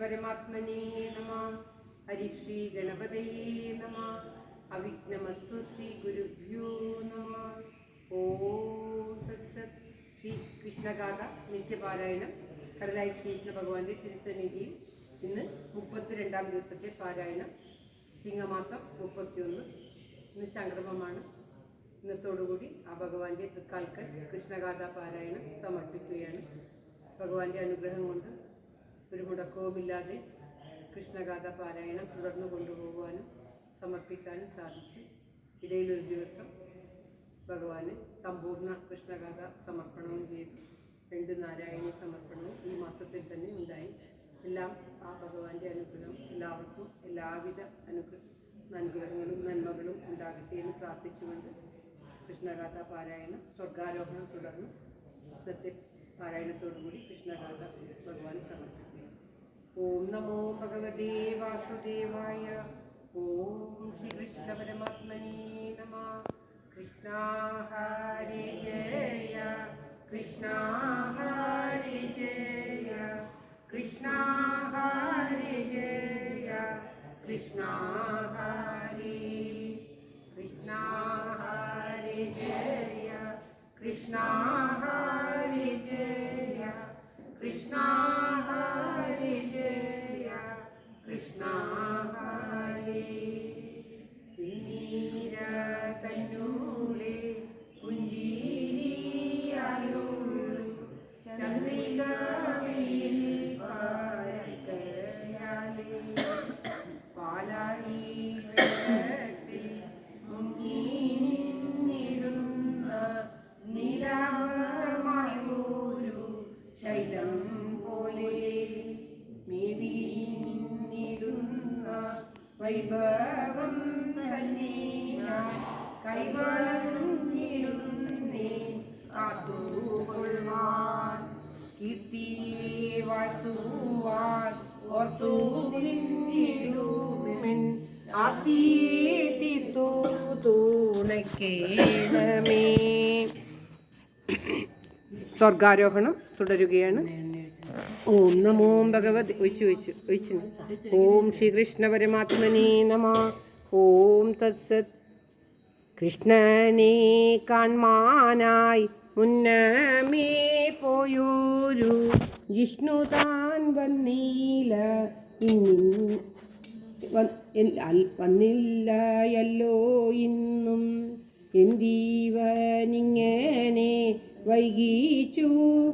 പരമാത്മനേ നമഃ. ഹരിശ്രീ ഗണപതയേ നമഃ. അവിഘ്നമസ്തു ശ്രീ ഗുരുഭ്യോ നമഃ. ഓം തത്സത്. ശ്രീ കൃഷ്ണഗാഥ നിത്യപാരായണം കടലായി ശ്രീകൃഷ്ണ ഭഗവാന്റെ തിരുസന്നിധിയിൽ ഇന്ന് 32-ാം ദിവസത്തെ പാരായണം. ചിങ്ങമാസം 31. ഇന്ന് സംക്രമമാണ്. ഇന്നത്തോടുകൂടി ആ ഭഗവാന്റെ തൃക്കാൽക്കൽ കൃഷ്ണഗാഥ പാരായണം സമർപ്പിക്കുകയാണ്. ഭഗവാന്റെ അനുഗ്രഹം കൊണ്ട് ഒരു മുടക്കവുമില്ലാതെ കൃഷ്ണഗാഥ പാരായണം തുടർന്നു കൊണ്ടുപോകുവാനും സമർപ്പിക്കാനും സാധിച്ചു. ഇടയിലൊരു ദിവസം ഭഗവാന് സമ്പൂർണ്ണ കൃഷ്ണഗാഥ സമർപ്പണവും ചെയ്തു. 2 നാരായണീയ സമർപ്പണവും ഈ മാസത്തിൽ തന്നെ ഉണ്ടായി. എല്ലാം ആ ഭഗവാന്റെ അനുഗ്രഹം എല്ലാവർക്കും എല്ലാവിധ അനുഗ്രഹങ്ങളും നന്മകളും ഉണ്ടാകട്ടെ എന്ന് പ്രാർത്ഥിച്ചുകൊണ്ട് കൃഷ്ണഗാഥ പാരായണം സ്വർഗാരോഹണം തുടർന്ന് ഇന്നത്തെ പാരായണത്തോടുകൂടി കൃഷ്ണഗാഥ ഭഗവാൻ സമർപ്പിക്കുക. ഓം നമോ ഭഗവതേ വാസുദേവായ. ഓം ശ്രീകൃഷ്ണ പരമാത്മനേ നമഃ. കൃഷ്ണ ഹരേ ജയ കൃഷ്ണ ഹരേ ജയ കൃഷ്ണ ഹരേ ജയ കൃഷ്ണ ഹരേ കൃഷ്ണ ഹരേ ജയ കൃഷ്ണ ഹരേ ജയ കൃഷ്ണ ഹരേ ജയ കൃഷ്ണ ഹരേ. നീര തന്നൂടെ പുഞ്ചിരിയായൊരു ചന്ദ്രികയിൽ പാരക്കയാലേ പാലാഴി വെള്ളത്തിൽ മുങ്ങി നിന്നിടുന്ന നിലവമായൊരു ശൈലം പോലെ മേവി നിന്നിടുന്ന വൈഭവം തന്നെ ഞാൻ കൈവളർന്നിടുന്നേ കാത്തുകൊള്ളുവാൻ കീർത്തിയെ വാഴ്ത്തുവാൻ ഓർത്തു നിന്നിടുമെൻ ആർത്തിയെ തീർത്തു തുണയ്ക്കേണമേ. സ്വർഗാരോഹണം തുടരുകയാണ്. ഓം നമോ ഭഗവതി ഒഴിച്ചു. ഓം ശ്രീകൃഷ്ണ പരമാത്മനേ നമഃ. ഓം തത്സത്. കൃഷ്ണനെ കാൺമാനായി മുന്നമേ പോയൊരു ജിഷ്ണു താൻ വന്നില്ല വന്നില്ലയല്ലോ ഇന്നും. എന്തിവനിങ്ങനെ വൈകിച്ചു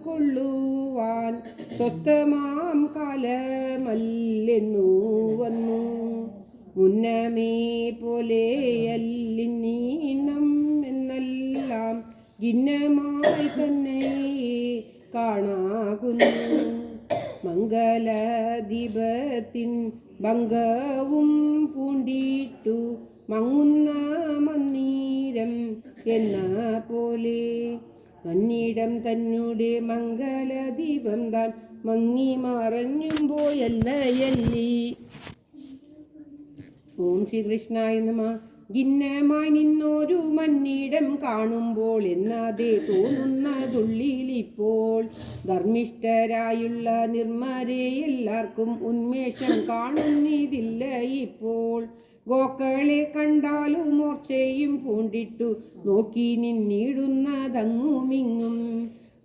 കൊള്ളുവാൻ സ്വസ്ഥമാം കാലമല്ലെന്നു വന്നു. മുന്നമേ പോലെയല്ലിന്നീണം എന്നെല്ലാം ഭിന്നമായി തന്നെ കാണാകുന്നു. മംഗളദീപത്തിൻ ഭംഗവും പൂണ്ടിട്ടു മങ്ങുന്ന മന്നീരം എന്ന പോലെ മന്നിടം തന്നൂടെ മംഗളദീപം താൻ മങ്ങി മറഞ്ഞും പോയല്ലയല്ലി. ഓം ശ്രീകൃഷ്ണായ നമഃ. ഭിന്നമായി നിന്നൊരു മന്നിടം കാണുമ്പോൾ എന്നാതെ തോന്നുന്നതുള്ളിലിപ്പോൾ ധർമ്മിഷ്ഠരായുള്ള നിർമ്മരെ എല്ലാവർക്കും ഉന്മേഷം കാണുന്നിതില്ല ഇപ്പോൾ. ഗോക്കളെ കണ്ടാലും മോർച്ചയും പൂണ്ടിട്ടു നോക്കി നിന്നിടുന്നതങ്ങുമിങ്ങും.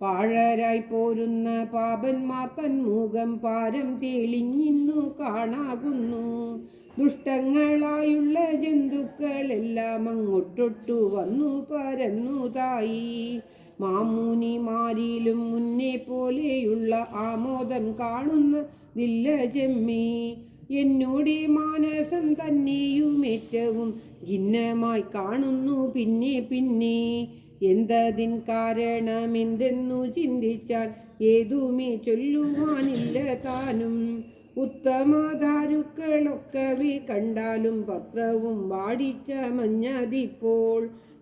പാഴരായി പോരുന്ന പാപന്മാർ തന്മുഖം പാരം തെളിഞ്ഞിന്നു കാണാകുന്നു. ദുഷ്ടങ്ങളായുള്ള ജന്തുക്കളെല്ലാം അങ്ങോട്ടൊട്ടു വന്നു പരന്നുതായി. മാമുനിമാരിലും മുന്നേ പോലെയുള്ള ആമോദം കാണുന്നതില്ല ചെമ്മേ. എന്നോടെ മാനസം തന്നെയും ഏറ്റവും ഭിന്നമായി കാണുന്നു പിന്നെ പിന്നെ. എന്തതിൻ കാരണമെന്തെന്നു ചിന്തിച്ചാൽ ഏതുമേ ചൊല്ലുവാനില്ല താനും. ഉത്തമദാരുക്കളൊക്കവെ കണ്ടാലും പത്രവും വാടിച്ച മഞ്ഞതിപ്പോൾ.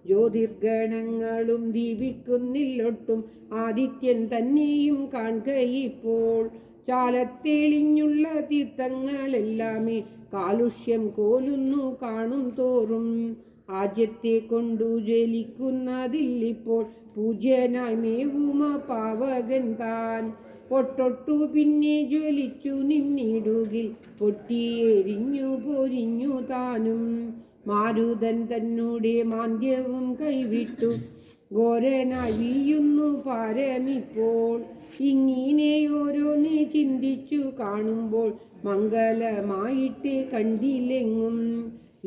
ജ്യോതിർഗണങ്ങളും ദീപിക്കുന്നില്ലൊട്ടും ആദിത്യൻ തന്നെയും കാൺകയിപ്പോൾ. ചാലത്തെളിഞ്ഞുള്ള തീർത്ഥങ്ങളെല്ലാമേ കാലുഷ്യം കോലുന്നു കാണും തോറും. ആജ്യത്തെ കൊണ്ടു ജ്വലിക്കുന്നതില്ലിപ്പോൾ പൂജ്യനായി മേവുമ പാവകൻ താൻ. പൊട്ടൊട്ടു പിന്നെ ജ്വലിച്ചു നിന്നിടുകിൽ പൊട്ടിയെരിഞ്ഞു പൊരിഞ്ഞു താനും. മാരുതൻ തന്നൂടെ മാന്ദ്യവും കൈവിട്ടു ഘോരനായി വീയുന്നു പാരമിപ്പോൾ. ഇങ്ങനെ ഓരോന്ന് ചിന്തിച്ചു കാണുമ്പോൾ മംഗളമായിട്ട് കണ്ടില്ലെങ്ങും.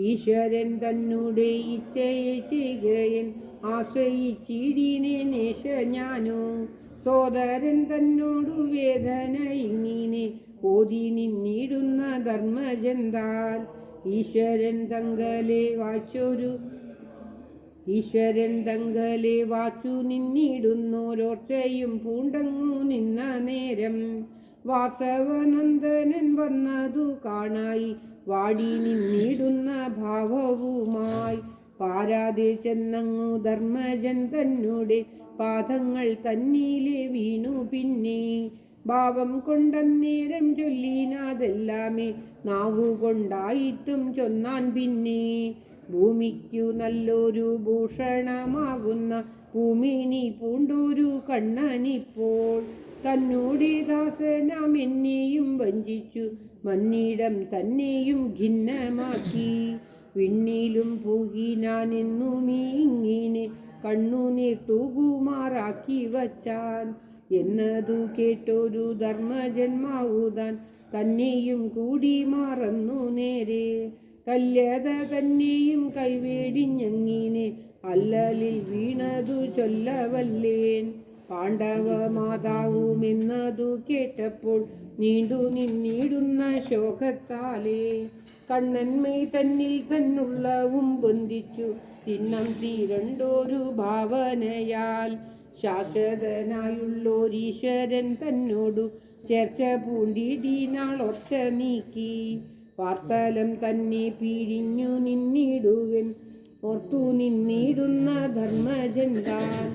ഈശ്വരൻ തന്നൂടെ ഇച്ഛയെ ചെയ്യുകയൻ ആശ്രയിച്ചിടിനേശ ഞാനോ. സോദരൻ തന്നോടു വേദന ഇങ്ങനെ ഓതി നിന്നിടുന്ന ധർമ്മജന്താൻ. ഈശ്വരൻ തങ്കലെ വാച്ചു നിന്നിടുന്നോരോർച്ചയും പൂണ്ടങ്ങു നിന്ന നേരം. വാസവനന്ദനൻ വന്നതു കാണായി വാടി നിന്നിടുന്ന ഭാവവുമായി. പാരാതെ ചെന്നങ്ങു ധർമ്മജൻ തന്നൂടെ പാദങ്ങൾ തന്നിലെ വീണു പിന്നെ. ഭാവം കൊണ്ടന്നേരം ചൊല്ലിനാതെല്ലാമേ നാവുകൊണ്ടായിട്ടും ചൊന്നാൻ പിന്നെ. ഭൂമിക്കു നല്ലൊരു ഭൂഷണമാകുന്ന ഭൂമിനി പൂണ്ടൊരു കണ്ണനിപ്പോൾ. തന്നൂടെ ദാസനാം എന്നെയും വഞ്ചിച്ചു മന്നിടം തന്നെയും ഖിന്നമാക്കി. വിണ്ണിലും പൂകിനാനെന്നുമീ ഇങ്ങനെ കണ്ണുനീർ തൂകുമാറാക്കി വച്ചാൻ. എന്നതു കേട്ടൊരു ധർമ്മജന്മാവുതാൻ തന്നെയും കൂടി മാറന്നു നേരെ. കല്യത തന്നെയും കൈവേടിഞ്ഞങ്ങിനെ അല്ലലിൽ വീണതു ചൊല്ലവല്ലേൻ. പാണ്ഡവ മാതാവുമെന്നതു കേട്ടപ്പോൾ നീണ്ടു നിന്നിടുന്ന ശോകത്താലേ. കണ്ണന്മേ തന്നിൽ തന്നുള്ളവും ബന്ധിച്ചു തിന്നം തീരണ്ടൊരു ഭാവനയാൽ. ശാശ്വതനായുള്ളോരീശ്വരൻ തന്നോടു ചേർച്ച പൂണ്ടിടിനാൾ ഒച്ച നീക്കി. പാർത്തലം തന്നെ പിരിഞ്ഞു നിന്നിടുവൻ ഓർത്തു നിന്നിടുന്ന ധർമ്മജന്താൻ.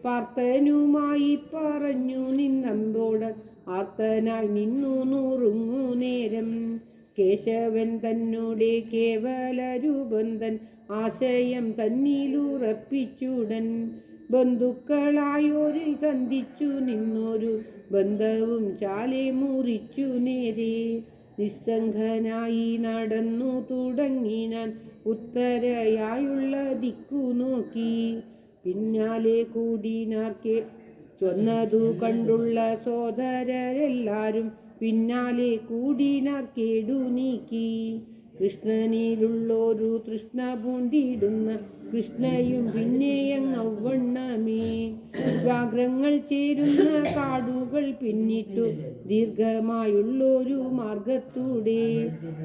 പാർത്തനുമായി പറഞ്ഞു നിന്നമ്പോട് ആർത്തനായി നിന്നു നൂറുങ്ങു നേരം. കേശവൻ തന്നോടെ കേവല രൂപന്തൻ ആശയം തന്നിലുറപ്പിച്ചുടൻ. ബന്ധുക്കളായോരിൽ സന്ധിച്ചു നിന്നൊരു ബന്ധവും ചാലെ മുറിച്ചു നേരെ. നിസ്സംഗനായി നടന്നു തുടങ്ങിനാൻ ഉത്തരയായുള്ള ദിക്കു നോക്കി. പിന്നാലെ കൂടിനാർക്കെ ചൊന്നതു കണ്ടുള്ള സോദരരെല്ലാരും പിന്നാലെ കൂടിനാർ കേടു നീക്കി. കൃഷ്ണനിലുള്ളൊരു തൃഷ്ണ പൂണ്ടിടുന്ന കൃഷ്ണയും പിന്നെയങ്ങവണ്ണമേ. വ്യാഘ്രങ്ങൾ ചേരുന്ന കാടുകൾ പിന്നിട്ടു ദീർഘമായുള്ളൊരു മാർഗത്തൂടെ.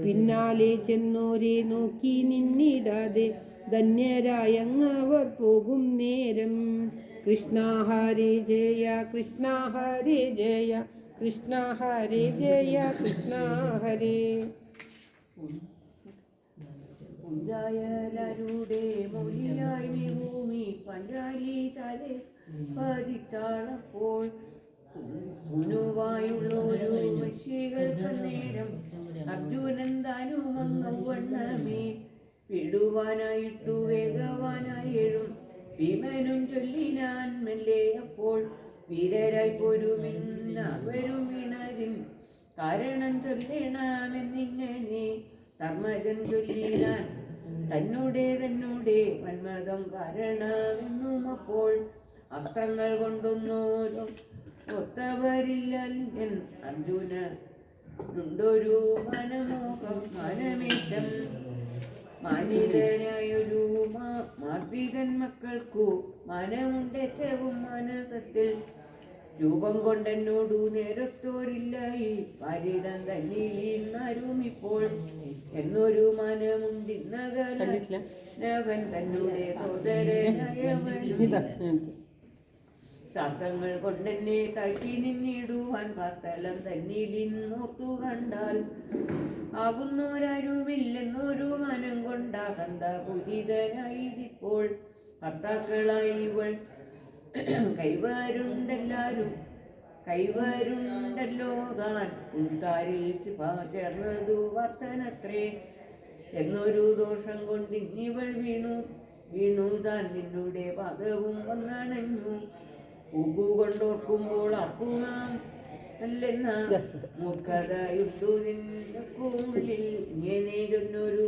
പിന്നാലെ ചെന്നോരെ നോക്കി നിന്നിടാതെ ധന്യരായങ്ങവർ പോകും നേരം. കൃഷ്ണ ഹരേ ജയ കൃഷ്ണ ഹരേ ജയ കൃഷ്ണ ഹരേ ജയ കൃഷ്ണ ഹരേ. ഉദായരുടെ മൊഴിയായി ഭൂമി പഞ്ചാലി ചാലെ പതിച്ചാളപ്പോൾ സുനുവായുള്ളൊരു വശികൾക്ക് നേരം അർജുനൻ താനുമങ്ങം വണ്ണമേ. വിടുവാനായിട്ടു വേഗവാനായിഴും ഭീമനും ചൊല്ലിനാൻ മെല്ലെ. അപ്പോൾ വീരരായി പൊരുമിന്നവരും വീണരിൻ കാരണം ചൊല്ലണമെന്നിങ്ങനെ. ധർമ്മജൻ ചൊല്ലിനാൻ തന്നൂടെ വന്മതം കാരണമെന്നും. അപ്പോൾ അസ്ത്രങ്ങൾ കൊണ്ടൊന്നോരും ഒത്തവരില്ല അർജുനുണ്ടൊരു മനമോഹം മനമേറ്റം. മാനിതനായൊരു മാർദ്ദിതൻ മക്കൾക്കു മനമുണ്ടേറ്റവും മനസത്തിൽ. രൂപം കൊണ്ടെന്നോടു നേരത്തോരില്ലായി ഭാര്യയിടം തന്നിലിന്നാരും ഇപ്പോൾ. എന്നൊരു മനമുണ്ടിന്നകലവൻ തന്നൂടെ സോദരനായവൻ. ശാസ്ത്രങ്ങൾ കൊണ്ടെന്നെ താഴ്ത്തി നിന്നിടുവാൻ പാർത്തലം തന്നിലിന്നോർത്തു കണ്ടാൽ. ആകുന്നോരാരുമില്ലെന്നൊരു മനം കൊണ്ടാകന്ത പുരിതനായിരിപ്പോൾ. ഭർത്താക്കളായി ഇവൾ കൈവരുണ്ടല്ലോ താൻ ഉൾത്താരിൽ ചേർന്നതു വർത്തനത്രേ. എന്നൊരു ദോഷം കൊണ്ടിന്നിവൾ വീണു താൻ നിന്നുടെ പാദവും വന്നണഞ്ഞു. ഉപ്പുകൊണ്ടോർക്കുമ്പോൾ അല്ലെന്ന മൂർഖതയുണ്ടു നിന്നുള്ളിൽ ഇങ്ങനെ ചൊന്നൊരു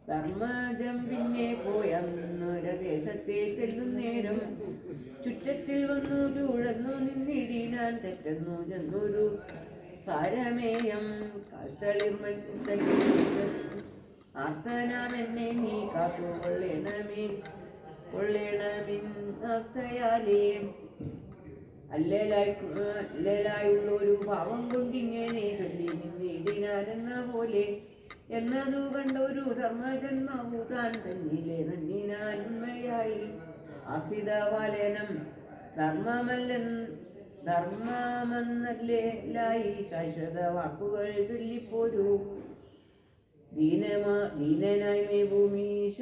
ധർമ്മജം പിന്നെ പോയൊരദേശത്തെ ചെല്ലും നേരം ചുറ്റത്തിൽ വന്നു ചൂഴന്നു നിന്നിടിനാൻ തെറ്റെന്നു ചെന്നൊരു സാരമേയം കാൽത്തളിർമൺ ആർത്തനാമെന്നെ നീ കാത്തു കൊള്ളേണമിന്നസ്തയാലേ അല്ലേലായുള്ളൊരു ഭാവം കൊണ്ടിങ്ങനെ ചൊല്ലി നിന്നിടിനാനെന്ന പോലെ എന്നതു കണ്ടൊരു ധർമ്മജന്മാവു താൻ തന്നിലെ നന്ദിനാന്മയായി ആശ്രിതവാലനം ധർമ്മമെന്നല്ലേലായി ശാശ്വത വാക്കുകൾ ചൊല്ലിപ്പോരു ദീനനായി മേ ഭൂമി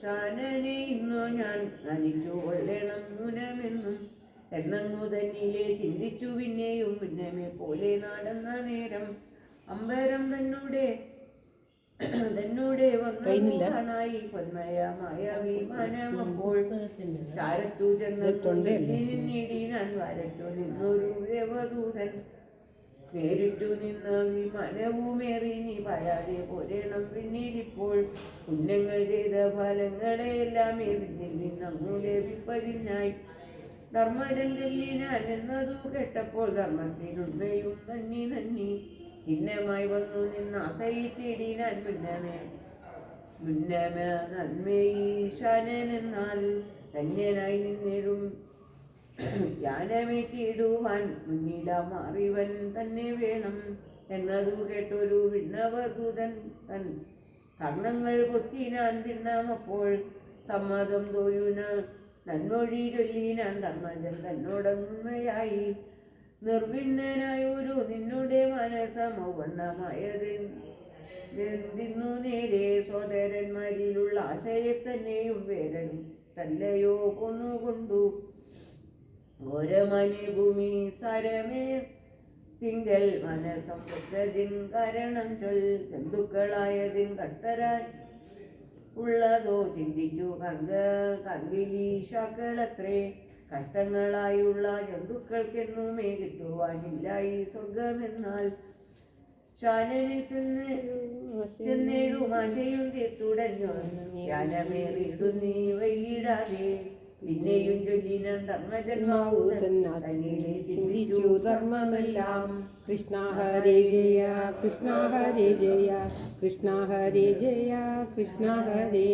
ശാനനെ ഇന്നു ഞാൻ നനിച്ചു കൊള്ളണം മുനമെന്നും എന്നങ്ങു തന്നിലെ ചിന്തിച്ചു പിന്നെയും മുന്നമേ പോലെ നടന്ന നേരം അമ്പരം തന്നൂടെ വന്നു കാണായി പൊന്മയമായ വിമാനമപ്പോൾ ചാരത്തു ചെന്നിടിനാൻ വരച്ചു നിന്നൊരു ദേവദൂതൻ നേരിട്ടു നിന്ന വിമാനവുമേറി നീ പറയാതെ പോരണം പിന്നീടിപ്പോൾ പുണ്യങ്ങൾ ചെയ്ത ഫലങ്ങളെയെല്ലാം പിന്നിൽ നിന്നങ്ങു ലഭിപ്പതിനായി ധർമ്മജൻ ചൊല്ലിനാൻ എന്നതു കേട്ടപ്പോൾ ധർമ്മത്തിനുണ്മയും നന്ദി ഭിന്നമായി വന്നു നിന്ന് ആശ്രയിച്ചിടിനാൻ മുന്നമേ നന്മയീശാനെന്നാൽ ധന്യനായി നിന്നിടും ജ്ഞാനമേറ്റിടുവാൻ മുന്നിലമാറിവൻ തന്നെ വേണം എന്നതു കേട്ടൊരു വിണ്ണവദൂതൻ തൻ കർണങ്ങൾ കൊത്തിനാൻ തിണ്ണമപ്പോൾ സമ്മതം തോരുന നന്മൊഴി ചൊല്ലിനാൻ ധർമ്മജൻ തന്നോടന്മയായി നിർവിണ്ണനായൊരു നിന്നുടെ മനസ്സമവണ്ണമായതെന്തിന്നു നേരെ സോദരന്മാരിലുള്ള ആശയെ തന്നെയും വേദനും തല്ലയോ കൊന്നുകൊണ്ടു ഘോരമനി ഭൂമി സരമേ തിങ്കൽ മനസ്സം വെച്ചതിൻ കാരണം ചൊൽ ജന്തുക്കളായതിൻ കർത്തരായി ഉള്ളതോ ചിന്തിച്ചു കങ്കിലീശാക്കളത്രേ കഷ്ടങ്ങളായുള്ള ജന്തുക്കൾക്കെന്നുമേ കിട്ടുവാനില്ല ഈ സ്വർഗമെന്നാൽ ശാനനിൽ ചെന്നേടും ആശയും തീർത്തുടഞ്ഞു ജ്ഞാനമേറിയിടും നീ വൈകിടാതെ പിന്നെയും ചൊല്ലിനാൻ ധർമ്മജന്മാവു തന്നിലെ ചിന്തിച്ചു ധർമ്മമെല്ലാം കൃഷ്ണ ഹരേ ജയ കൃഷ്ണ ഹരേ ജയ കൃഷ്ണ ഹരേ ജയ കൃഷ്ണ ഹരേ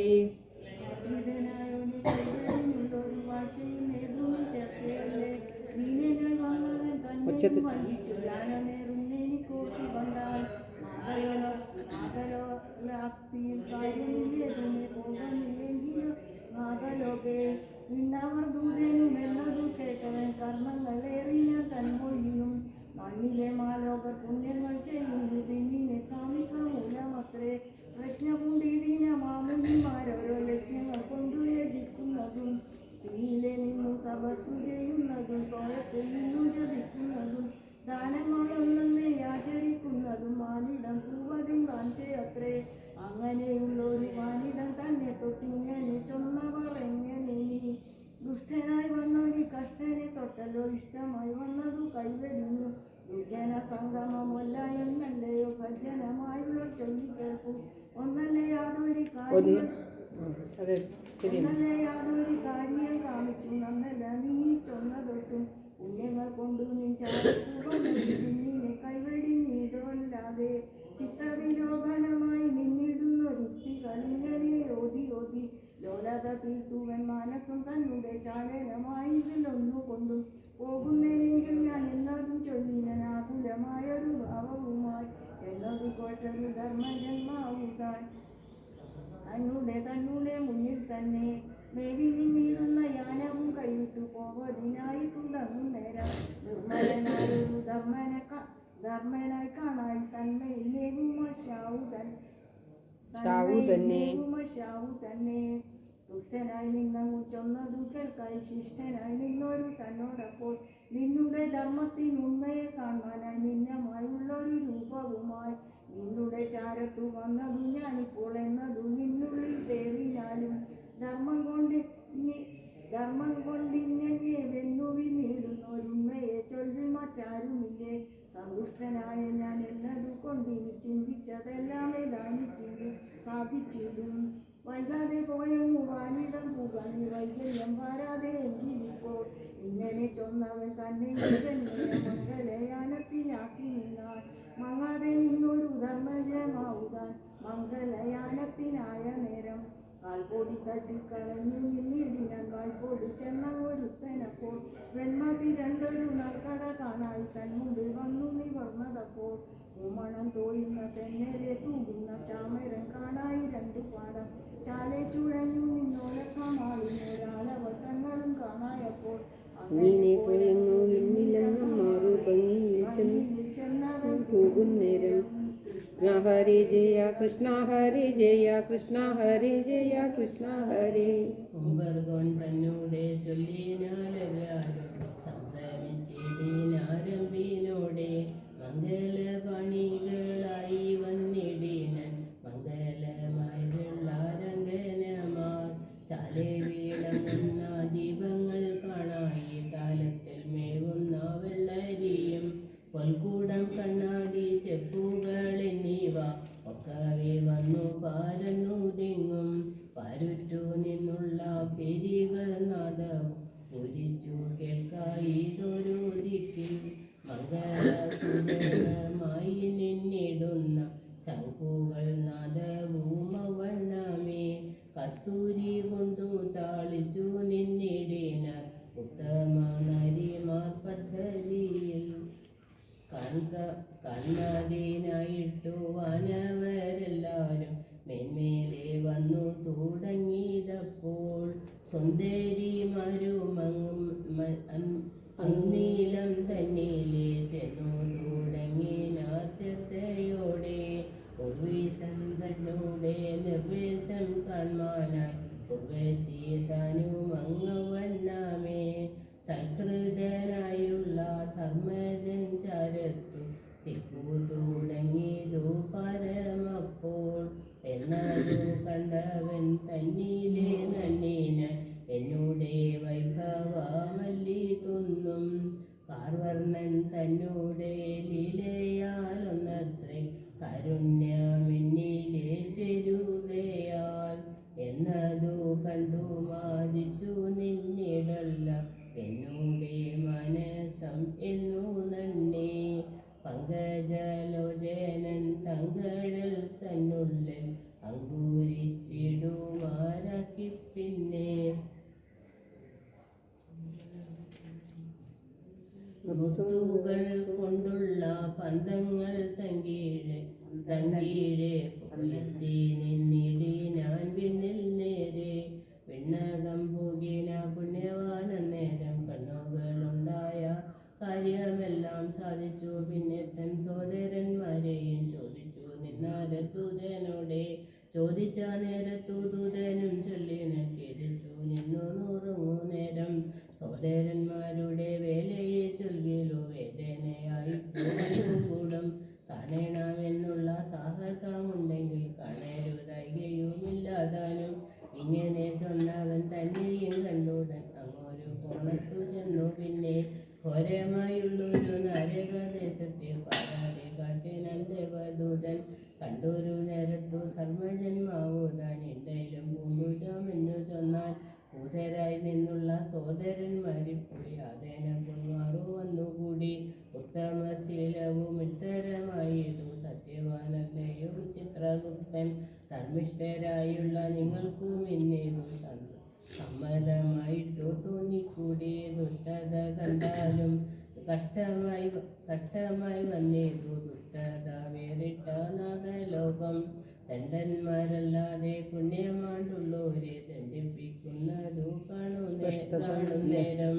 വിണ്ണവർ ദൂതനും എന്നതു കേട്ടവൻ കർമ്മങ്ങളേറിയ തന്മൊഴിയും മണ്ണിലെ മാലോകർ പുണ്യങ്ങൾ ചെയ്യുന്നു പിന്നിനെ കാമികമൂലമത്രേ പ്രജ്ഞ കൊണ്ടിടിന മാമുനിമാരോരോ യജ്ഞങ്ങൾ കൊണ്ടു യജിക്കുന്നതും തീയിലെ നിന്നു തപസ്സു ചെയ്യുന്നതും തോഴത്തിൽ നിന്നു ജപിക്കുന്നതും ദാനങ്ങളൊന്നെ ആചരിക്കുന്നതും മാനിടം പൂവതിൻ കാഞ്ചയത്രേ അങ്ങനെയുള്ളൊരു മാനിടം തന്നെ തൊട്ടിങ്ങനെ ചൊന്നവർ എങ്ങനെ നീ ദുഷ്ടനായി വന്നൊരു കഷ്ടനെ തൊട്ടല്ലോ ഇഷ്ടമായി വന്നതു കൈവരിഞ്ഞു ദുർജന സംഗമമല്ല എന്നല്ലയോ സജ്ജനമായുള്ള ചൊല്ലിക്കേൾക്കൂ ഒന്നല്ലേ യാതൊരു കാര്യം കാമിച്ചു നന്നല്ല നീ ചൊന്നതൊട്ടും പുണ്യങ്ങൾ കൊണ്ടു നിന്നെ കൈവടി നീടല്ലാതെ ചിത്തവിലോകനമായി നിന്നിടുന്നൊരുത്തികളിങ്ങനെ ഓതി ലോലത തീർത്തുവൻ മനസ്സും തന്നെ ചാലനമായി ഇതിലൊന്നുകൊണ്ടും പോകുന്നതിനെങ്കിൽ ഞാൻ എന്നതും ചൊല്ലിനാകുലമായൊരു ഭാവവുമായി എന്നതു കൊട്ടൊരു ധർമ്മജന്മാവുതാൻ തന്നെ മുന്നിൽ തന്നെ മേവി നിന്നിടുന്ന യാനവും കൈവിട്ടു പോവതിനായി തുടങ്ങും നേരം നിർമ്മലനായൊരു ധർമ്മനായി കാണായി തന്മയിൽ മേഘുമശാവു തന്നെ ദുഷ്ടനായി നിന്നങ്ങു ചൊന്നതു കേൾക്കായി ശിഷ്ടനായി നിന്നൊരു തന്നോടപ്പോൾ നിന്നുടെ ധർമ്മത്തിനുണ്മയെ കാണാനായി നിന്നമായുള്ളൊരു രൂപവുമായി നിന്നുടെ ചാരത്തു വന്നതു ഞാനിപ്പോൾ എന്നതു നിന്നുള്ളിൽ തേറിനാലും ധർമ്മം കൊണ്ടിന്നെ വെന്നുവി നീടുന്നൊരു ആരുമില്ലേ. സന്തുഷ്ടനായ ഞാൻ എന്നതു കൊണ്ടിനി ചിന്തിച്ചതെല്ലാം ഏതാനിച്ചിട്ട് സാധിച്ചിടും. വൈകാതെ പോയങ്ങു വാനിടം പുക നീ വൈകല്യം വാരാതെ എങ്കിലിപ്പോൾ. ഇങ്ങനെ ചൊന്നവൻ തന്നെ മംഗലയാനത്തിനാക്കി നിന്നാൽ മങ്ങാതെ നിന്നൊരു ധർമ്മജമാവുതാൻ മംഗലയാനത്തിനായ നേരം. കാൽപ്പൊടി തട്ടിക്കളഞ്ഞു നിന്നിടിന കാൽപ്പൊടി ചെന്ന ഒരുത്തനപ്പോൾ വെൺമതി രണ്ടൊരു നർക്കട കാണായി തൻ മുമ്പിൽ വന്നു നിവർന്നതപ്പോൾ. പൂമണം തോയുന്ന തെന്നലെ തൂകുന്ന ചാമരം കാണായി രണ്ടു പാടം ചാലെ ചുഴഞ്ഞു നിന്നോലക്കമാളിനൊരാലവട്ടങ്ങളും കാണായപ്പോൾ. അങ്ങനെ പോയെന്നു ചെന്നവൻ പോകുന്നേരം ഹരി ജയ കൃഷ്ണ ഹരി ജയ കൃഷ്ണ ഹരി ജയ കൃഷ്ണ ഹരി. കുംഭർഗോൻ തന്നോടെ ചൊല്ലിനാലവ്യാരം സംഭ്രമിച്ചിടിനാരംഭിനോടെ മംഗളപണികളായി വന്നിടിനൻ മംഗളമായുള്ള രംഗനമാർ. ചാലെ വീളങ്ങുന്ന ദീപങ്ങൾ കാണായി താലത്തിൽ മേവുന്ന വെള്ളരിയും പൊൽക്കൂടം കണ്ണാടി ചെപ്പുകൾ എന്നിവ ഒക്കവെ വന്നു പാരന്നു തിങ്ങും. പാരുറ്റു നിന്നുള്ള പെരികൾ നാദവും പുരിച്ചു കേൾക്കായിതൊരു ദിക്കിൽ മംഗളസുരമായി നിന്നിടുന്ന ശംഖുകൾ നാദവുമവണ്ണമേ. കസ്തൂരി കൊണ്ടു താളിച്ചു നിന്നിടിന ഉത്തമ നരിമാർ പദ്ധതിയിൽ കണ്ണതിനായിട്ടു വാനവരെല്ലാരും മേന്മേലെ വന്നു തുടങ്ങിയതപ്പോൾ. സുന്ദരിമാരും അന്നീലം തന്നിലെ ചെന്നു തുടങ്ങി നാച്ചയോടെ ഉർവീശൻ തന്നോടെ നിർവേശം കാൺമാനായി ഉർവശീതാനും അങ്ങവണ്ണമേ. സൽകൃതനായുള്ള ധർമ്മജൻ ചരത്തു തിക്കു തുടങ്ങിയതു പരമപ്പോൾ. എന്നാലു കണ്ടവൻ തന്നിലെ നന്നീന എന്നോടെ വൈഭവമല്ലി തൊന്നും. കാർവർണ്ണൻ തന്നോടെ ലീലയാലൊന്നത്രേ കാരുണ്യമെന്നിലെ ചെരുകയാൽ. എന്നതു കണ്ടു മാദിച്ചു നിന്നിടല്ല എന്നോടെ മനസം എന്നു നന്നേ. പങ്കജലോചനൻ തങ്കടൽ തന്നുള്ളിൽ അങ്കുരിച്ചിടുമാരാക്കി പിന്നെ. മുത്തുകൾ കൊണ്ടുള്ള പന്തങ്ങൾ തങ്കീഴെ പുലർത്തി നിന്നിടിനാൻ പിന്നിൽ നേരെ. വിണ്ണകം പൂകിന പുണ്യവാന നേരം കണ്ണുകളുണ്ടായ കാര്യമെല്ലാം സാധിച്ചു. പിന്നെ തൻ സോദരന്മാരെയും ചോദിച്ചു നിന്നാരത്തൂതനോടെ. ചോദിച്ച നേരത്തു ദൂതനും ചൊല്ലിന ഖേദിച്ചു നിന്നു നുറുങ്ങു നേരം. സോദരന്മാരുടെ വേലയെ ചൊല്ലിലോ വേദനയായി കൂടും. കാണണമെന്നുള്ള സാഹസമുണ്ടെങ്കിൽ കാണരുതായികയുമില്ലാതാനും. ഇങ്ങനെ ചൊന്നവൻ തന്നെയും കണ്ടുടൻ അങ്ങൊരു കോണത്തു ചെന്നു. പിന്നെ ഘോരമായുള്ളൊരു നരകദേശത്തെ പാടാതെ കാട്ടിനാൻ ദേവദൂതൻ. കണ്ടൊരു നേരത്തു ധർമ്മജന്മാവുതാൻ ഇണ്ടയിലും പൂണ്ടുരാമെന്നു ചൊന്നാൽ ഭൂതരായി നിന്നുള്ള സോദരന്മാരിപ്പോയി ആദേന പൊന്മാറു വന്നുകൂടി. ഉത്തമശീലവും ഇത്തരമായതു സത്യവാനല്ലയോ ചിത്രഗുപ്തൻ. ധർമ്മിഷ്ഠരായുള്ള നിങ്ങൾക്കും ഇന്നേതു സമ്മതമായിട്ടു തോന്നിക്കൂടി. ദുഷ്ടത കണ്ടാലും കഷ്ടമായി വന്നേതു ദുഷ്ടത വേറിട്ട നാഗലോകം. ദണ്ഡന്മാരല്ലാതെ പുണ്യമാണ്ടുള്ളവരെ ദണ്ഡിപ്പിക്കുന്നതു കാണുന്നേരം.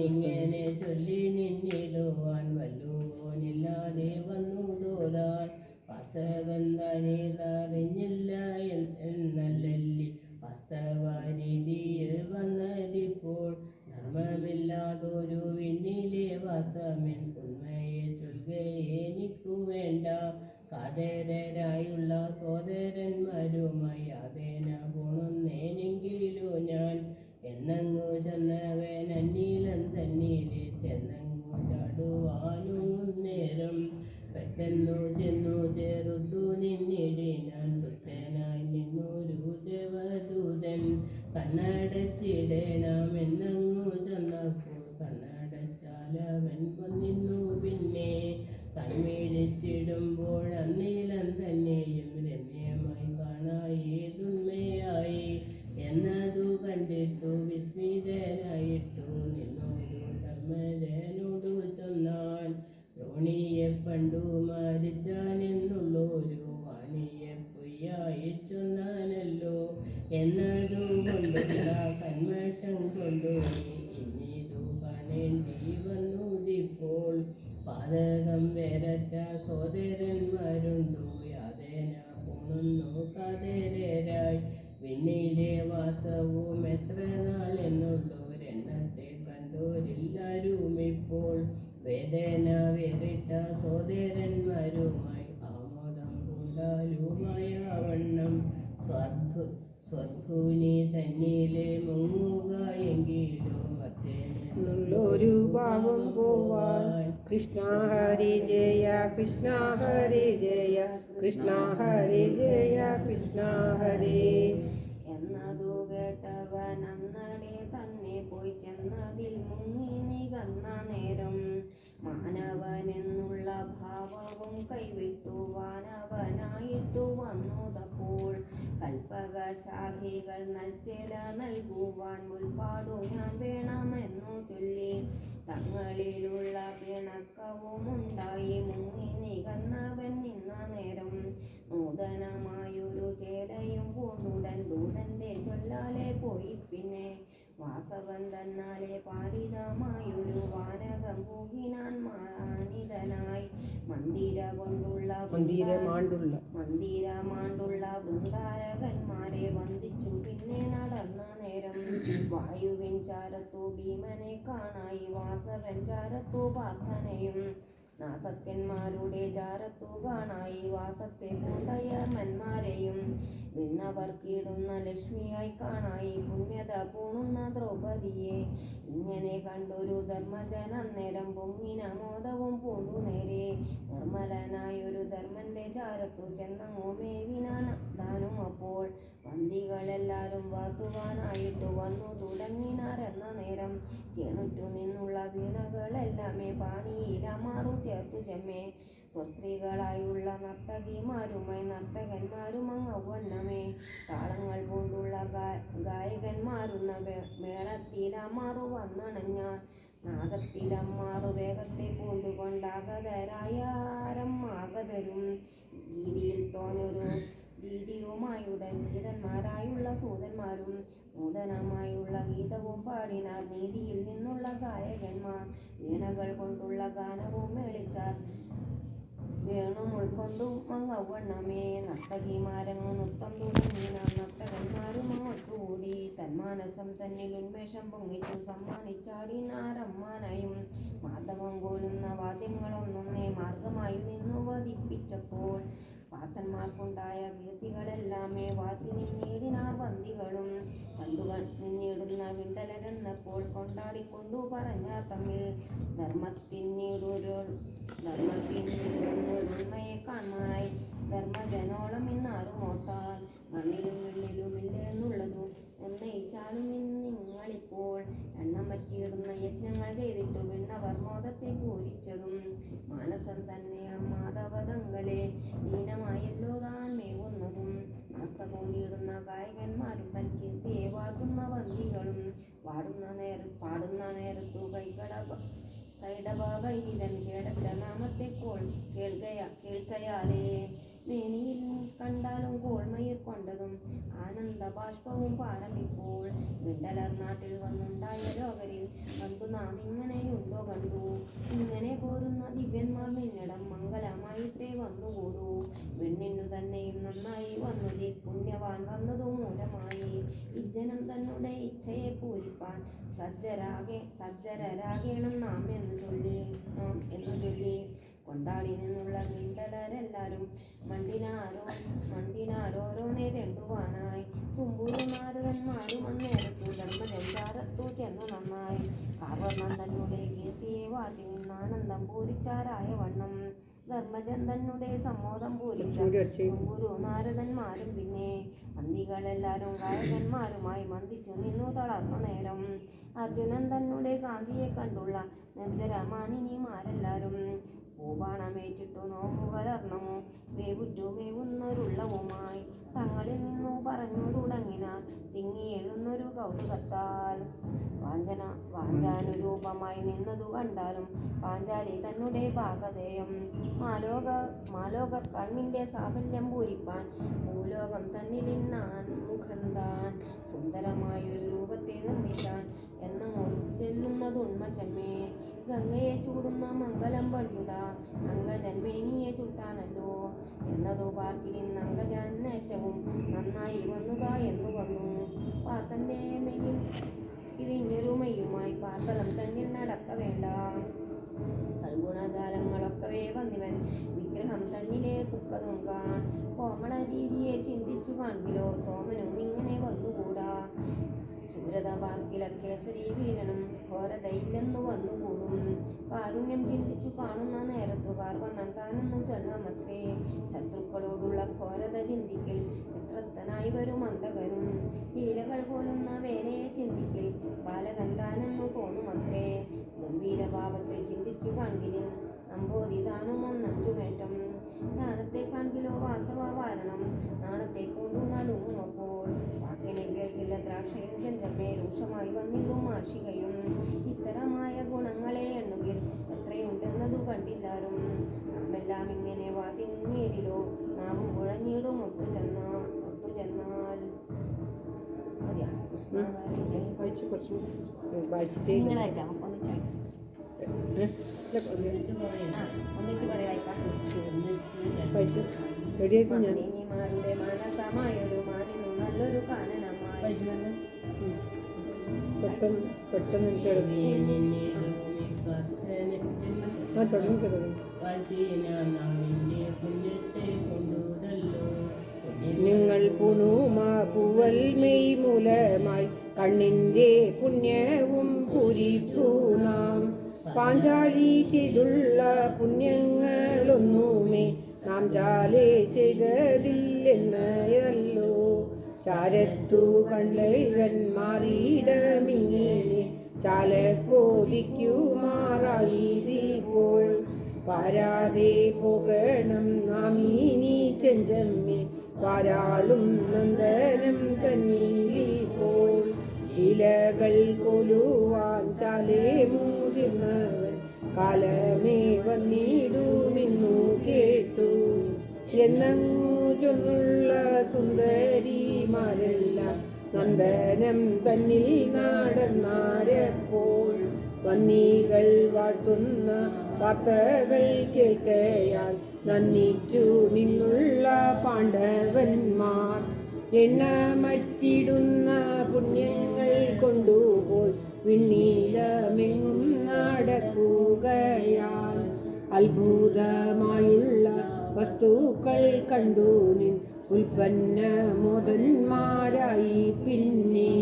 ഇങ്ങനെ ചൊല്ലി നിന്നിടുവാൻ വല്ലുവോനില്ലാതെ വന്നു തോതാൻ. വാസവന്തറിഞ്ഞില്ല എന്നല്ലല്ലി വാസ്തവരീതിയിൽ വന്നതിപ്പോൾ. ധർമ്മമില്ലാതൊരു വിണ്ണിലെ വാസമെൻ ഉണ്മയെ ചൊൽകയെനിക്കു വേണ്ട. കാതരരായുള്ള സോദരന്മാരുമായി ആദേന പോണുന്നേനെങ്കിലോ ഞാൻ. എന്നങ്ങു ചെന്നവൻ അന്നീലം തന്നീലെ ചെന്നങ്ങു കണ്ണടച്ചിടണമെന്നങ്ങു ചെന്നപ്പോൾ കണ്ണടച്ചാലവൻ വന്നിന്നു പിന്നെ കൺമിഴിച്ചിടുമ്പോൾ അന്നീലം തന്നെയും രമ്യമായി കാണായേതുണ്മയായി എന്നതു കണ്ടിട്ടു വിസ്മിതനായിട്ടു നിന്നോരു ധർമ്മജനോടു ചൊന്നാൻ ദ്രോണിയെ പണ്ടു മരിച്ചാനെന്നുള്ളൊരു വാണിയെ പൊയ്യായി ചൊന്നാനല്ലോ എന്നതു കൊണ്ടുള്ള കന്മഷം കൊണ്ടു ഇനിതു കാണേണ്ടി വന്നുതിപ്പോൾ പാതകം വേരറ്റ സോദരന്മാരുണ്ടു യാതേന പോണുന്നു കാതേരായി വിണ്ണിലെ വാസവും എത്ര നാളെന്നുള്ളവരെണ്ണത്തെ കണ്ടോരെല്ലാരും ഇപ്പോൾ വേദന വേറിട്ട സോദരന്മാരുമായി ആമോദം കൊണ്ടാലുമായ വണ്ണം സ്വധൂനി തന്നിലെ മുങ്ങുക എങ്കിലും ുള്ളൊരു ഭാവം പോവാൻ കൃഷ്ണ ഹരി ജയ കൃഷ്ണ ഹരി ജയ കൃഷ്ണ ഹരി ജയ കൃഷ്ണ ഹരി എന്നതു കേട്ടവൻ അന്നടെ തന്നെ പോയി ചെന്നതിൽ മുങ്ങി നികന്ന നേരം മാനവനെന്നുള്ള ഭാവവും കൈവിട്ടു വാനവനായിട്ടു വന്നതപ്പോൾ കൽപ്പകശാഖികൾ നൽചേല നൽകുവാൻ മുൽപ്പാടു ഞാൻ വേണമെന്നു ചൊല്ലി തങ്ങളിലുള്ള പിണക്കവും ഉണ്ടായി മുങ്ങി നികന്നവൻ നിന്ന നേരം നൂതനമായൊരു ചേലയും പൂണ്ടുടൻ ദൂതന്റെ ചൊല്ലാലെ പോയി പിന്നെ വാസവൻ തന്നാലെ പാലിതമായൊരു വാനകം പൂകിനാൻ മാനിതനായി മന്ദിരമാണ്ടുള്ള വൃന്ദാരകന്മാരെ വന്ദിച്ചു പിന്നെ നടന്ന നേരം വായുവിൻ ചാരത്തു ഭീമനെ കാണായി വാസവൻ ചാരത്തു പാർത്ഥനയും നാസത്യന്മാരുടെ ചാരത്തു കാണായി വാസത്തെ പൂണ്ടയമന്മാരെയും വിണ്ണവർക്കിടുന്ന ലക്ഷ്മിയായി കാണായി പുണ്യത പൂണുന്ന ദ്രൗപദിയെ ഇങ്ങനെ കണ്ടൊരു ധർമ്മജൻ അന്നേരം പൊങ്ങിന മോദവും പൂണ്ടു നേരെ നിർമ്മലനായൊരു ധർമ്മന്റെ ചാരത്തു ചെന്നങ്ങോ മേവിനാൻ ദാനും അപ്പോൾ വന്ദികളെല്ലാരും വാർത്തുവാനായിട്ടു വന്നു തുടങ്ങിനാരെന്ന നേരം ചേണുറ്റു നിന്നുള്ള വീണകളെല്ലാമേ പാണിയിലമാറു ചേർത്തു ചെമ്മേ സ്വസ്ത്രീകളായുള്ള നർത്തകിമാരുമായി നർത്തകന്മാരും അങ്ങവണ്ണമേ താളങ്ങൾ കൊണ്ടുള്ള ഗായകന്മാരുന്ന മേളത്തിലമാറു വന്നണഞ്ഞാൽ നാഗത്തിലമ്മാറു വേഗത്തെ പൂണ്ടുകൊണ്ടാകതരായാരം ആഗതരും ഗീതിയിൽ തോന്നൊരു രീതിയുമായുടൻ ഗീതന്മാരായുള്ള സൂതന്മാരും നൂതനമായുള്ള ഗീതവും പാടിനാർ നീതിയിൽ നിന്നുള്ള ഗായകന്മാർ വീണകൾ കൊണ്ടുള്ള ഗാനവും മേളിച്ചാർ വേണം ഉൾക്കൊണ്ടു മങ്ങവണ്ണമേ നർത്തകിമാരങ്ങു നൃത്തം തുടങ്ങിനാർ നർത്തകന്മാരും ഒത്തുകൂടി തന്മാനസം തന്നിൽ ഉന്മേഷം പൊങ്ങിച്ചു സമ്മാനിച്ചാടിനാരമ്മാനയും മാധവം കോലുന്ന വാദ്യങ്ങളൊന്നൊന്നേ മാർഗമായി നിന്നു വധിപ്പിച്ചപ്പോൾ പാത്തന്മാർക്കുണ്ടായ കീർത്തികളെല്ലാമേ വാത്തി നിന്നീടിനാർ വന്ദികളും കണ്ടുകൾ നിന്നിടുന്ന വിണ്ടലരെന്നപ്പോൾ കൊണ്ടാടിക്കൊണ്ടു പറഞ്ഞാർ തമ്മിൽ ധർമ്മത്തിനൊരുണ്മയെ കാണാനായി ധർമ്മജനോളം ഇന്നാരും ഓർത്താൽ മണ്ണിലും വെള്ളിലും ഇല്ലെന്നുള്ളതു നിർണയിച്ചാലും നിങ്ങളിപ്പോൾ എണ്ണം പറ്റിയിടുന്ന യജ്ഞങ്ങൾ ചെയ്തിട്ടു വിണ്ണവർ മോദത്തെ പൂരിച്ചതും മാനസം തന്നെ മാധവതങ്ങളെ ലീനമായല്ലോ താൻ മേവുന്നതും നാസ്ത പോലിയിടുന്ന ഗായകന്മാരും തൻ കീർത്തിയെ വാഴ്ത്തുന്ന വന്ദികളും പാടുന്ന നേരത്തു കൈടവൈരിതൻ കേടറ്റ നാമത്തെ കേൾക്കയാലേ മേനിയിൽ കണ്ടാലും കോൾമയിർ കൊണ്ടതും ആനന്ദ ബാഷ്പവും പാരമിപ്പോൾ വിണ്ടലർ നാട്ടിൽ വന്നുണ്ടായ രോഗരിൽ കണ്ടു നാം ഇങ്ങനെയുണ്ടോ കണ്ടു ഇങ്ങനെ പോരുന്ന ദിവ്യന്മാർ നിന്നിടം മംഗലമായിട്ടേ വന്നുകൂടൂ വെണ്ണിനു തന്നെയും നന്നായി വന്നത് പുണ്യവാൻ വന്നതു മൂലമായി ഇജ്ജനം തന്നെ ഇച്ഛയെ പൂരിപ്പാൻ സജ്ജരരാകേണം നാം എന്ന് ചൊല്ലി കൊണ്ടാടി നിന്നുള്ള മിണ്ടലരെല്ലാരും മണ്ടിനാരോരോനെ തെണ്ടുവാനായി തുമ്പൂരു നാരദന്മാരും അന്നേരത്തു ധർമ്മജഞ്ചാരത്തു ചെന്നു നന്നായി കാർവർണം തന്നെ കീർത്തിയെ വാട്ടി നിന്നാനന്ദം പൂരിച്ചാരായ വണ്ണം ധർമ്മജൻ തന്നെ സമ്മോദം പൂരിച്ച തുമ്പൂരു നാരദന്മാരും പിന്നെ വന്ദികൾ ദേവകളെല്ലാരും ഗായകന്മാരുമായി മന്ദിച്ചു നിന്നു തളർന്ന നേരം അർജുനൻ തന്നെ കാന്തിയെ കണ്ടുള്ള നിർജ്ജരമാനിനിമാരെല്ലാരും പൂബാണമേറ്റിട്ടു നോക്കു കലർന്നമോ വേവുറ്റു വേവുന്നൊരുള്ളവുമായി തങ്ങളിൽ നിന്നു പറഞ്ഞു തുടങ്ങിനാർ തിങ്ങി എഴുന്നൊരു കൗതുകത്താൽ വാഞ്ചാനുരൂപമായി നിന്നതു കണ്ടാലും പാഞ്ചാലി തന്നെ ഭാഗധേയം മാലോകർ കണ്ണിന്റെ സാഫല്യം പൂരിപ്പാൻ ഭൂലോകം തന്നിലിന്നാൻ മുഖന്താൻ സുന്ദരമായൊരു രൂപത്തെ നിർമ്മിക്കാൻ എന്നങ്ങോ ചെല്ലുന്നതുണ്മ ചെമ്മേ ഗംഗയെ ചൂടുന്ന മംഗലം പണ്ടുത അംഗജന്മേനിയെ ചുട്ടാനല്ലോ എന്നതു പാർക്കിലിൻ അംഗജൻ ഏറ്റവും നന്നായി വന്നുതാ എന്നു വന്നു പാർത്തന്റെ മെയ്യിൽ കിഴിഞ്ഞൊരു മെയ്യുമായി പാർത്തലം തന്നിൽ നടക്ക വേണ്ട സൽഗുണജാലങ്ങളൊക്കവേ വന്നിവൻ വിഗ്രഹം തന്നിലെ പുക്കതും കാൺ കോമള രീതിയെ ചിന്തിച്ചു കാൺകിലോ സോമനും ഇങ്ങനെ വന്നുകൂടാ ശൂരത പാർക്കില കേസരി വീരനും ഘോരതയില്ലെന്നു വന്നുകൂടും കാരുണ്യം ചിന്തിച്ചു കാണുന്ന നേരത്തു കാർവണ്ണൻ താനെന്നു ചൊല്ലാമത്രേ ശത്രുക്കളോടുള്ള ഘോരത ചിന്തിക്കൽ വ്യത്രസ്തനായി വരും അന്തകനും ലീലകൾ പോലുന്ന വേലയെ ചിന്തിക്കൽ ബാലകൻ താനെന്നു തോന്നുമത്രേ ഗംഭീരഭാവത്തെ ചിന്തിച്ചു കാൺകിലിൻ നമ്പോതി താനും ഒന്നഞ്ചുമേറ്റം ജ്ഞാനത്തെ കാൺകിലോ വാസവാരണം നാണത്തെ പൂണ്ടു നടുങ്ങുമപ്പോൾ വാക്കിനെ കേൾക്കില്ല ദ്രാക്ഷയും ചെഞ്ചമ്മേ രൂക്ഷമായി വന്നിടും മാഷികയും ഇത്തരമായ ഗുണങ്ങളെ എണ്ണുകിൽ എത്രയുണ്ടെന്നതു കണ്ടില്ലാരും നാമെല്ലാം ഇങ്ങനെ വാതിങ്ങീടിലോ നാമും കുഴഞ്ഞിടും ഒട്ടുചെന്നാൽ നിങ്ങളയച്ചാ ഒന്നിച്ച് പറയാം മാനിനിമാരുടെ മാനസമായൊരു മാനിനു നല്ലൊരു കാനനമായി നിങ്ങൾ പൂവൽ മെയ് മൂലമായി കണ്ണിൻ്റെ പുണ്യവും പൂരിപ്പൂ നാം പാഞ്ചാലി ചെയ്തുള്ള പുണ്യങ്ങളൊന്നുമേ നാം ചാലേ ചെയ്തതില്ലെന്നല്ലോ ചാരത്തു കണ്ടവൻ മാറിയിടമിങ്ങനെ ചാലക്കോലിക്കുമാറായിപ്പോൾ പാരാതെ പോകണം നാം ഇനി ചെഞ്ചമ്മേ വാരാളും നന്ദനം തന്നീപ്പോൾ ഇലകൾ കൊലുവാൻ ചാലേ മുതിർന്നവൻ കാലമേ വന്നിടുമെന്നു കേട്ടു എന്നങ്ങു ചൊന്നുള്ള സുന്ദരിമാരെല്ലാം നന്ദനം തന്നിൽ നടന്നാരപ്പോൾ വന്നികൾ വാട്ടുന്ന വാർത്തകൾ കേൾക്കയാൽ നന്ദിച്ചു നിന്നുള്ള പാണ്ഡവന്മാർ എണ്ണമറ്റിടുന്ന പുണ്യങ്ങൾ കൊണ്ടുപോയി വിണ്ണീലമെങ്ങും നടക്കുകയാൽ അത്ഭുതമായുള്ള വസ്തുക്കൾ കണ്ടു നിൻ ഉൽപ്പന്നമോദന്മാരായി പിന്നെ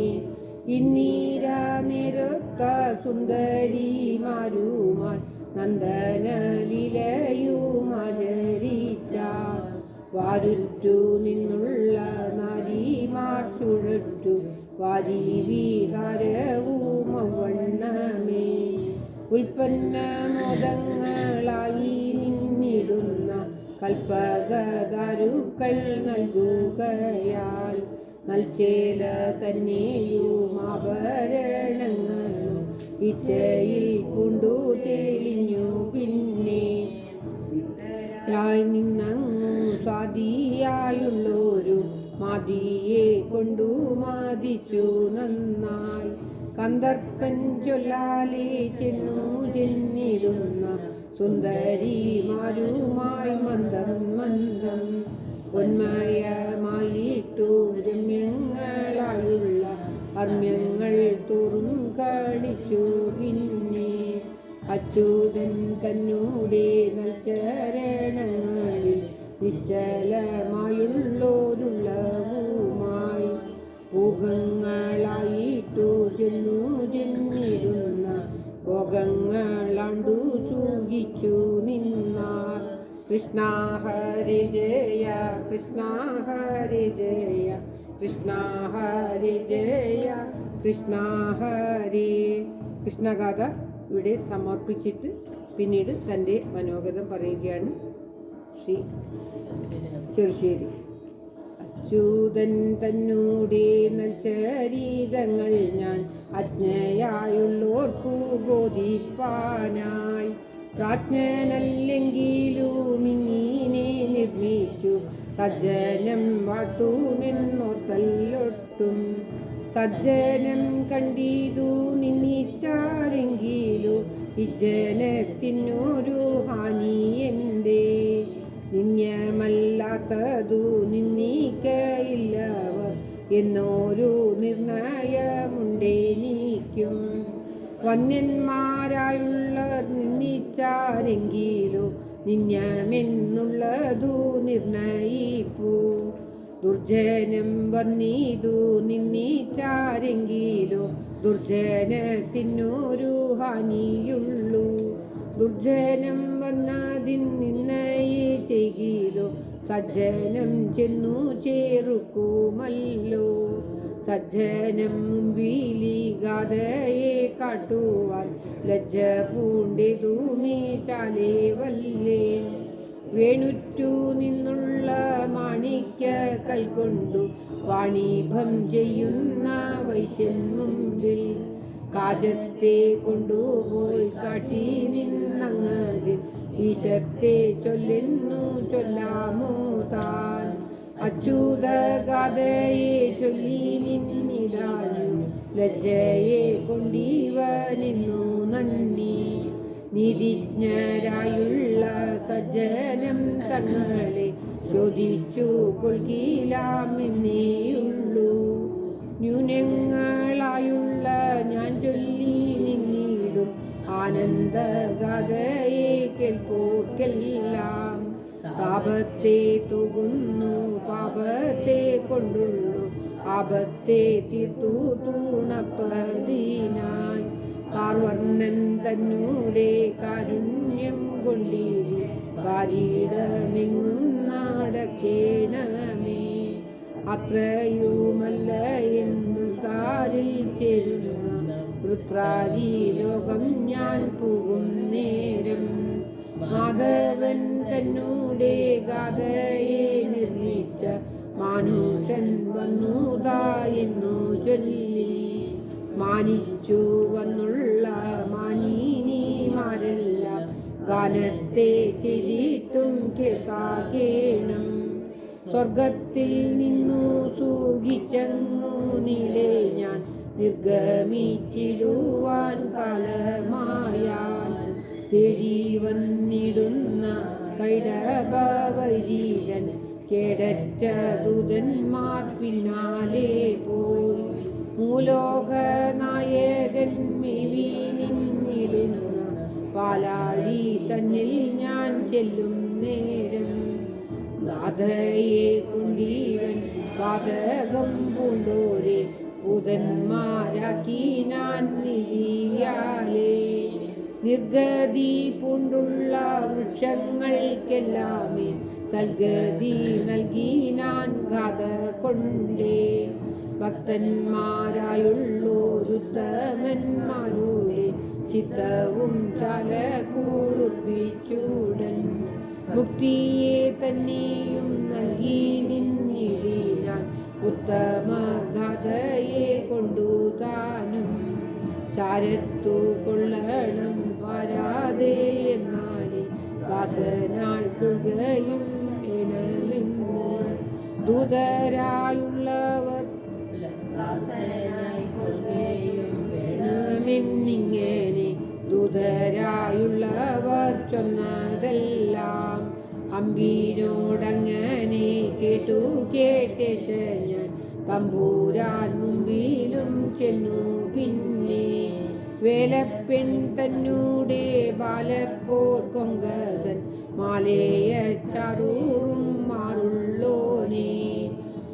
ഇന്നീര നിരക്ക സുന്ദരിമാരുമായി നന്ദനലീലയുമാചരിച്ചാൽ വാരുറ്റു നിന്നുള്ള നാരിമാർ ചുഴറ്റു വാരി വികാരവും അവണ്ണമേ ഉൽപ്പന്നമോദങ്ങളായി നിന്നിടുന്ന കൽപ്പകദാരുക്കൾ നൽകുകയാൽ നൽചേല തന്നെയും ആഭരണങ്ങളും ഇച്ഛയിൽ കൊണ്ടു തെളിഞ്ഞു പിന്നെ നിന്നങ്ങു സ്വാതിയായുള്ളൊരു മാതിയെ കൊണ്ടു മാതിച്ചു നന്നായി കന്ദർപ്പൻ ചൊല്ലാലെ ചെന്നിടുന്ന സുന്ദരിമാരുമായി മന്ദം മന്ദം ഉന്മയമായിട്ടു രമ്യങ്ങളായുള്ള അർമ്മ്യങ്ങൾ തോറും കളിച്ചു പിന്നെ അച്യുതൻ തന്നൂടെ നൽചരണങ്ങളിൽ നിശ്ചലമായുള്ളോരുള്ളവുമായി ഊഹങ്ങളായിട്ടു ചെന്നിരുന്ന ഭോഗങ്ങളാണ്ടു സൂഹിച്ചു നിന്നാർ കൃഷ്ണ ഹരി ജയ കൃഷ്ണ ഹരി ജയ കൃഷ്ണ ഹരി ജയ കൃഷ്ണ ഹരി. കൃഷ്ണഗാഥ ഇവിടെ സമർപ്പിച്ചിട്ട് പിന്നീട് തൻ്റെ മനോഗതം പറയുകയാണ് ശ്രീ ചെറുശ്ശേരി. അച്യുതൻ തന്നൂടെ നൽചരീതങ്ങൾ ഞാൻ അജ്ഞയായുള്ളോർക്കു ബോധിപ്പാനായി പ്രാജ്ഞനല്ലെങ്കിലും ഇങ്ങനെ നിർമ്മിച്ചു സജ്ജനം വാട്ടുമെന്നോർത്തല്ലൊട്ടും. സജ്ജനം കണ്ടിതു നിന്നിച്ചാരെങ്കിലും ഇജ്ജനത്തിനൊരു ഹാനി എന്തേ. നിന്യമല്ലാത്തതു നിന്ദിക്കയില്ലവർ എന്നൊരു നിർണയമുണ്ടെനിക്കും. വന്യന്മാരായുള്ളവർ നിന്ദിച്ചാരെങ്കിലും നിന്യമെന്നുള്ളതു നിർണയിപ്പു. ദുർജനം വന്നിതു നിന്ദിച്ചാരെങ്കിലും ദുർജനത്തിനൊരു ഹാനിയുള്ളൂ. ദുർജനം വന്നതിൻ നിന്നയെ ചെയ്കിലോ സജ്ജനം ചെന്നു ചേർക്കുമല്ലോ. സജ്ജനം മുമ്പിലിഗാഥയെ കാട്ടുവാൻ ലജ്ജ പൂണ്ടിതു നീ ചാലേ വല്ലേ. വേണുറ്റു നിന്നുള്ള മാണിക്യ കൽക്കൊണ്ടു വാണിഭം ചെയ്യുന്ന വൈശ്യൻ മുമ്പിൽ കാജത്തെ കൊണ്ടുപോയി കാട്ടി നിന്നങ്ങളിൽ ഈശത്തെ ചൊല്ലുന്നു ചൊല്ലാമോ താൻ. അച്യുത ഗാഥയെ ചൊല്ലി നിന്നിടാനും ലജ്ജയെ കൊണ്ടിവനിന്നു നന്ദി. നീതിജ്ഞരായുള്ള സജ്ജനം തങ്ങളെ ചോദിച്ചു കൊൽക്കിലാമെന്നേയുള്ളൂ. ന്യൂനങ്ങളായുള്ള ഞാൻ ചൊല്ലി നിന്നിടും ആനന്ദഗാഥയെ കേൾപ്പോർക്കെല്ലാം. പാപത്തെ തൂകുന്നു പാപത്തെ കൊണ്ടുള്ളു ആപത്തെ തീർത്തു തൂണപ്പതിനായി. കാർവർണ്ണൻ തന്നൂടെ കാരുണ്യം കൊണ്ടിരി കാരീടമെങ്ങും നടക്കേണമേ. അത്രയുമല്ല എന്നുൾക്കാരിൽ ചേരുന്ന വൃത്രാദി ലോകം ഞാൻ പോകും നേരം. മാധവൻ തന്നൂടെ ഗാഥയെ നിർമ്മിച്ച മാനുഷൻ വന്നുതാ എന്നു ചൊല്ലി. മാനിച്ചു വന്നുള്ള മാനിനിമാരെല്ലാം ഗാനത്തെ ചെയ്തിട്ടും കേൾക്കാകേണം. സ്വർഗത്തിൽ നിന്നു സൂഹിച്ചങ്ങു നീളെ ഞാൻ നിർഗമിച്ചിടുവാൻ കാലമായാൽ. തേടി വന്നിടുന്ന കൈടഭവരീരൻ കേടറ്റ ദൂതന്മാർ പിന്നാലെ പോയി. മൂലോകനായകൻ മേവി നിന്നിടുന്ന പാലാഴി തന്നിൽ ഞാൻ ചെല്ലും നേരം. ഗാഥയെ കൊണ്ടീവൻ പാതകം പൂണ്ടോരെ പൂതന്മാരാക്കി ഞാൻ നിധിയാലേ. നിർഗതി പൂണ്ടുള്ള വൃക്ഷങ്ങൾക്കെല്ലാമേ സൽഗതി നൽകി ഞാൻ ഗാഥ കൊണ്ടേ. ഭക്തന്മാരായുള്ളോരുത്തമന്മാരുടെ ചിത്തവും ചാല കുളിപ്പിച്ചൂടൻ. മുക്തിയെ തന്നെയും നൽകി നിന്നിടിനാൻ ഉത്തമ ഗാഥയെ കൊണ്ടു താനും. ചാരത്തു കൊള്ളണം വരാതെ എന്നാലേ ദാസനായി കൊള്ളുകയും വേണമെന്ന്. ദൂതരായുള്ളവർ വേണമെന്നിങ്ങനെ ദൂതരായുള്ളവർ ചൊന്നതെല്ലാം അമ്പീനോടങ്ങനെ കേട്ടു കേട്ടേശ ഞാൻ തമ്പൂരാൻ മുമ്പിലും ചെന്നു. പിന്നെ വേലപ്പെൺ തന്നൂടെ ബാലപ്പോർ കൊങ്കതൻ മാലയ ചാറൂറും മാറുള്ളോനെ.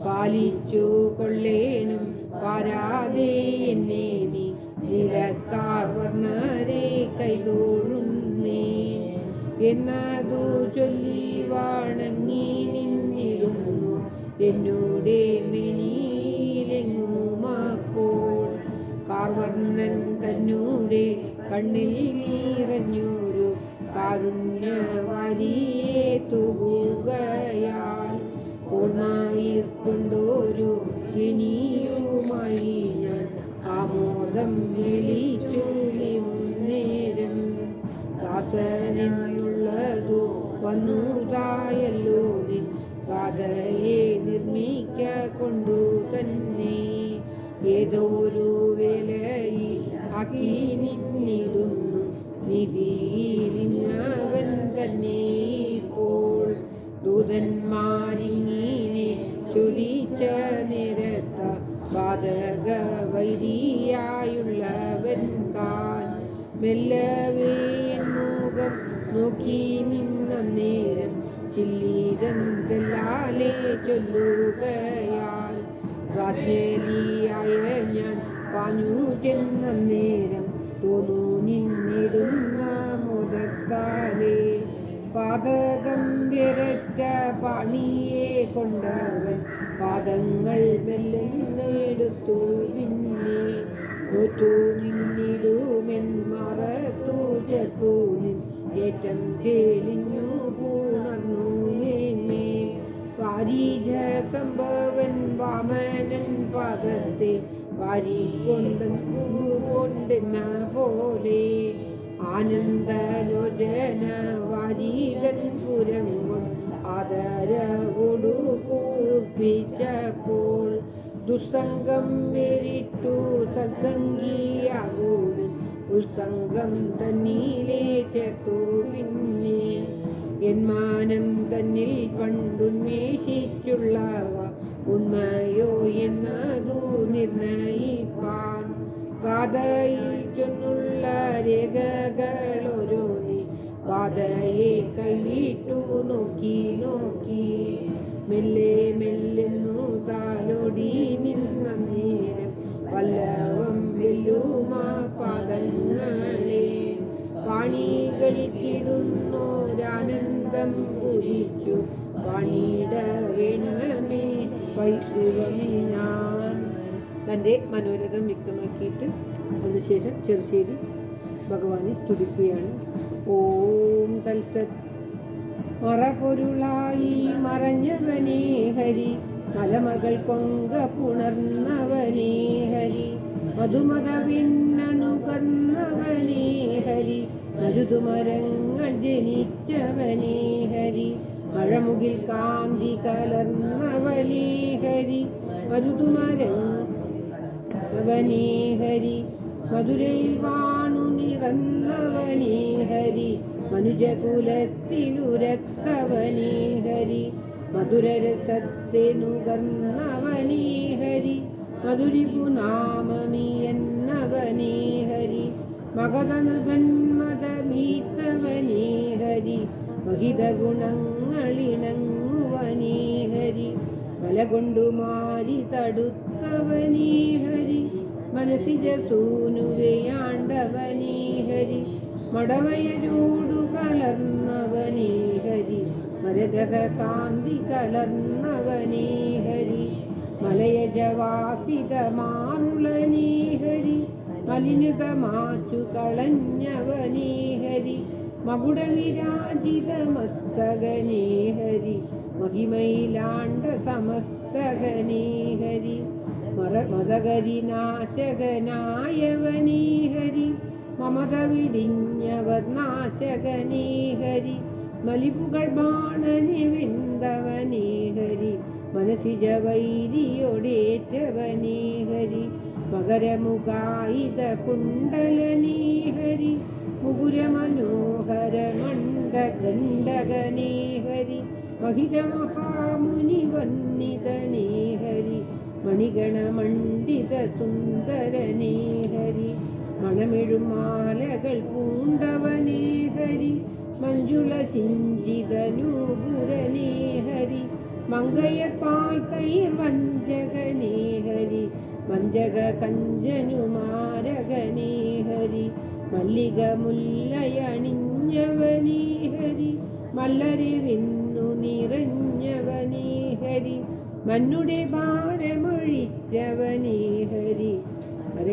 പാലിച്ചു കൊള്ളേനും പാരാതെ എന്നെ നീ നിലക്കാർ വർണ്ണരെ കൈതോഴുന്നേ എന്നതു ചൊല്ലി വണങ്ങി നിന്നിരുന്നു എന്നോടെ മെനി കണ്ണിൽ നിറഞ്ഞൊരു കാരുണ്യവാരിയെ തൂകുകയാൽ ഓർമ്മയിർക്കൊണ്ടൊരു ഇനിയുമായി ഞാൻ ആമോദം വിളിച്ചു നേരം ദാസനെന്നുള്ളതു വന്നുതായല്ലോ നിൻ പാതയെ നിർമ്മിക്ക കൊണ്ടു തന്നെ ഏതൊരു വേലയിൽ ആക്കി നിന്നിടുന്നു നിധിയിലിന്നവൻ തന്നെ ഇപ്പോൾ ദൂതന്മാരിങ്ങനെ ചൊരിച്ച നേരത്ത ബാധക വൈരിയായുള്ളവൻ താൻ മെല്ലവേ മുഖം നോക്കി നിന്ന നേരം ചില്ലിതന്തലാലെ ചൊല്ലുകയാൽ രാജ്ഞലിയായ ഞാൻ പാഞ്ഞു ചെന്ന നേരം തോന്നു നിന്നിടുന്ന മുതത്താലേ പാതകം വിരറ്റ പാണിയെ കൊണ്ടവൻ പാദങ്ങൾ മെല്ലെടുത്തു പിന്നെ തോറ്റു നിന്നിടുമെൻ മറത്തു ചേർത്തു നിൻ ഏറ്റം തെളിഞ്ഞു പുണർന്നു മേന്മേ വാരീജ സംഭവൻ വാമനൻ പാദത്തെ വാരിക്കൊണ്ടെന്ന പോലെ ആനന്ദലോചന വാരീതൻ പുരങ്ങൾ ആദരവോടു കുളിപ്പിച്ചപ്പോൾ ദുസ്സംഗം വേറിട്ടു സത്സംഗിയാകുവിൻ ഉത്സംഗം തന്നിലെ ചേർത്തു പിന്നെ എന്മാനം തന്നിൽ പണ്ടുന്വേഷിച്ചുള്ളവ ഉണ്മയോ എന്നതു നിർണയിപ്പാൻ പാതയിൽ ചൊന്നുള്ള രേഖകളോരോന്നേ പാതയെ കൈവിട്ടു നോക്കി നോക്കി മെല്ലെ മെല്ലെന്നു താലോടി നിന്ന നേരം വല്ലവം വെല്ലുമാ പാദങ്ങളെ പാണികൾക്കിടുന്നോരാനന്ദം കുറിച്ചു പണിയിട വേണമേ വൈദ്യുവമേ ഞാൻ. തൻ്റെ മനോരഥം വ്യക്തമാക്കിയിട്ട് അതിനുശേഷം ചെറുശ്ശേരി ഭഗവാനെ സ്തുതിക്കുകയാണ്. ഓം തൽസത്. മറപൊരുളായി മറഞ്ഞവനേ ഹരി, മലമകൾ കൊങ്ക പുണർന്നവനേ ഹരി, മധുമത വിണ്ണനുകർന്നവനേ ഹരി, മരുതുമരങ്ങൾ ജനിച്ചവനേ ഹരി, മഴമുകിൽ കാന്തി കലർന്നവനേ ഹരി, മരുതുമരവനേ ഹരി, മധുരയിൽ വാണു നിറന്നവനേ ഹരി, മനുജകുലത്തിലുരത്തവനേ ഹരി, മധുരരസത്തെ നുകർന്നവനേ ഹരി, മധുരിപുനാമീയെന്നവനേ ഹരി, മഗധ നൃപന്മതമീത്തവനേ ഹരി, മഹിത ഗുണങ്ങളിണങ്ങുവനേ ഹരി, മലകൊണ്ടു മാരി തടുത്തവനേ ഹരി, മനസ്സിജ സൂനുവയാണ്ടവനേ ഹരി, മടവയരോടു കലർന്നവനേ ഹരി, മരതക കാന്തി കലർന്നവനേ ഹരി, മലയജവാസിതമാറുളനേ ഹരി, മലിനതമാച്ചു കളഞ്ഞവനേ ഹരി, മകുടവിരാജിതമസ്തകനേ ഹരി, മഹിമയിലാണ്ട സമസ്തകനേ ഹരി, മതകരിനാശകനായവനേ ഹരി, മമത വിടിഞ്ഞവർ നാശകനേ ഹരി, മലിപുകൾ ബാണനെ വെന്തവനേ ഹരി, മനസ്സിജ വൈരിയൊടേറ്റവനേ ഹരി, മകരമുഖായിത കുണ്ടലനേ ഹരി, മുകുര മനോഹര മണ്ഡകണ്ഡകനേ ഹരി, മഹിത മഹാമുനി വന്ദിതനേ ഹരി, മണിഗണമണ്ഡിത സുന്ദരനേ ഹരി, മണമെഴുമാലകൾ പൂണ്ടവനേ ഹരി, മഞ്ജുള ചിഞ്ചിതനൂപുരനേ ഹരി, മങ്കയർ പാൽത്തൈർ വഞ്ചകനേ ഹരി, വഞ്ചക കഞ്ചനുമാരകനേ ഹരി, മല്ലിക മുല്ലയണിഞ്ഞവനേ ഹരി, മല്ലരെ വിന്നു നിറഞ്ഞവനേ ഹരി, മന്നുടെ ഭാരമൊഴിച്ചവനേ ഹരി,